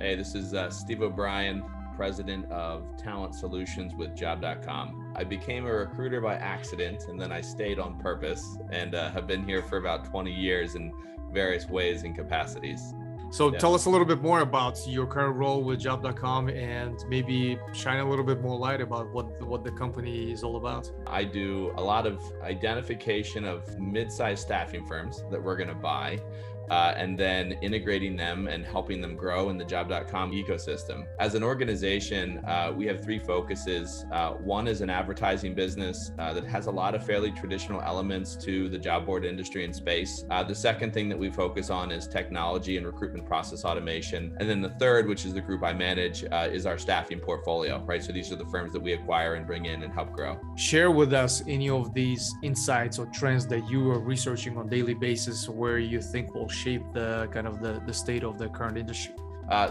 Hey, this is Steve O'Brien, president of Talent Solutions with Job.com. I became a recruiter by accident, and then I stayed on purpose, and have been here for about 20 years in various ways and capacities. So tell us a little bit more about your current role with Job.com, and maybe shine a little bit more light about what the company is all about. I do a lot of identification of mid-sized staffing firms that we're going to buy, and then integrating them and helping them grow in the Job.com ecosystem. As an organization, we have three focuses. One is an advertising business that has a lot of fairly traditional elements to the job board industry and space. The second thing that we focus on is technology and recruitment process automation. And then the third, which is the group I manage, is our staffing portfolio, right? So these are the firms that we acquire and bring in and help grow. Share with us any of these insights or trends that you are researching on a daily basis where you think will shape the kind of the state of the current industry.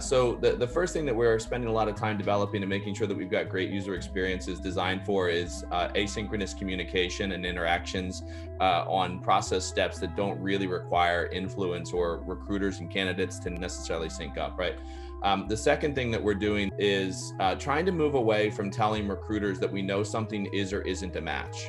So the first thing that we're spending a lot of time developing and making sure that we've got great user experiences designed for is asynchronous communication and interactions on process steps that don't really require influence or recruiters and candidates to necessarily sync up, right? The second thing that we're doing is trying to move away from telling recruiters that we know something is or isn't a match.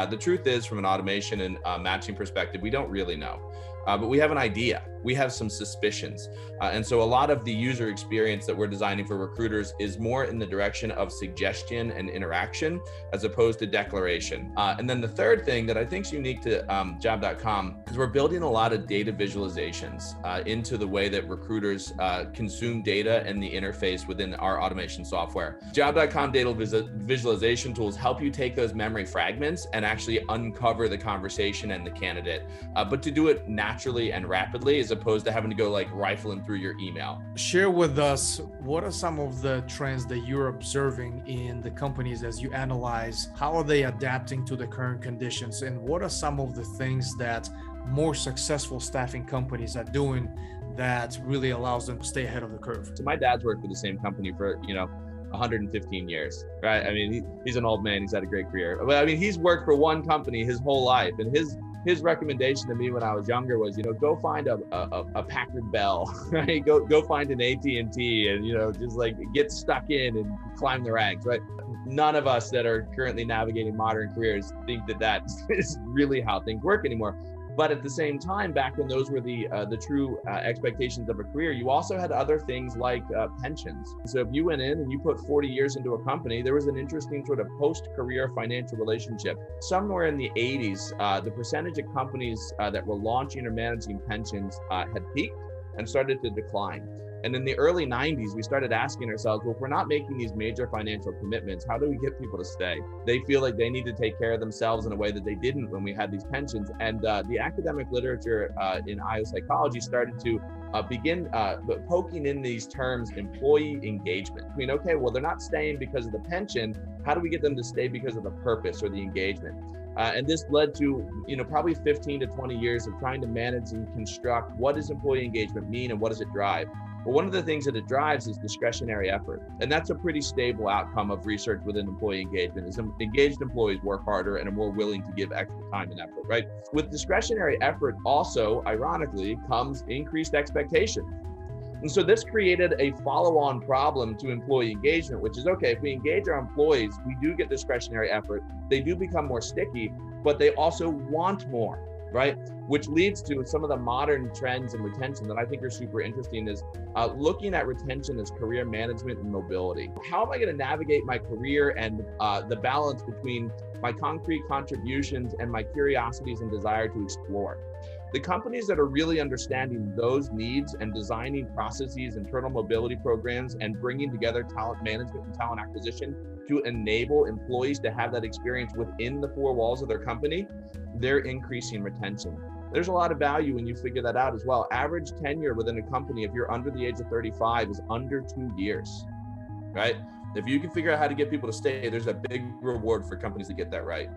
The truth is, from an automation and matching perspective, we don't really know. But we have an idea, we have some suspicions. And so a lot of the user experience that we're designing for recruiters is more in the direction of suggestion and interaction as opposed to declaration. And then the third thing that I think is unique to Job.com is we're building a lot of data visualizations into the way that recruiters consume data and the interface within our automation software. Job.com data visualization tools help you take those memory fragments and actually uncover the conversation and the candidate, but to do it naturally and rapidly as opposed to having to go like rifling through your email. Share with us, what are some of the trends that you're observing in the companies as you analyze? How are they adapting to the current conditions? And what are some of the things that more successful staffing companies are doing that really allows them to stay ahead of the curve? So my dad's worked for the same company for, 115 years, right? I mean, he's an old man, he's had a great career. But I mean, he's worked for one company his whole life, and his recommendation to me when I was younger was, go find a Packard Bell, right? Go find an AT&T and, just like get stuck in and climb the ranks, right? None of us that are currently navigating modern careers think that is really how things work anymore. But at the same time, back when those were the true expectations of a career, you also had other things like pensions. So if you went in and you put 40 years into a company, there was an interesting sort of post-career financial relationship. Somewhere in the 80s, the percentage of companies that were launching or managing pensions had peaked and started to decline. And in the early 90s, we started asking ourselves, well, if we're not making these major financial commitments, how do we get people to stay? They feel like they need to take care of themselves in a way that they didn't when we had these pensions. And the academic literature in IO psychology started to begin poking in these terms, employee engagement. I mean, okay, well, they're not staying because of the pension. How do we get them to stay because of the purpose or the engagement? And this led to, probably 15 to 20 years of trying to manage and construct what does employee engagement mean and what does it drive? Well, one of the things that it drives is discretionary effort. And that's a pretty stable outcome of research within employee engagement is engaged employees work harder and are more willing to give extra time and effort, right? With discretionary effort also, ironically, comes increased expectation. And so this created a follow-on problem to employee engagement, which is, okay, if we engage our employees, we do get discretionary effort, they do become more sticky, but they also want more, right? Which leads to some of the modern trends in retention that I think are super interesting is looking at retention as career management and mobility. How am I going to navigate my career and the balance between my concrete contributions and my curiosities and desire to explore? The companies that are really understanding those needs and designing processes, internal mobility programs, and bringing together talent management and talent acquisition to enable employees to have that experience within the four walls of their company, they're increasing retention. There's a lot of value when you figure that out as well. Average tenure within a company, if you're under the age of 35, is under 2 years, right? If you can figure out how to get people to stay, there's a big reward for companies that get that right.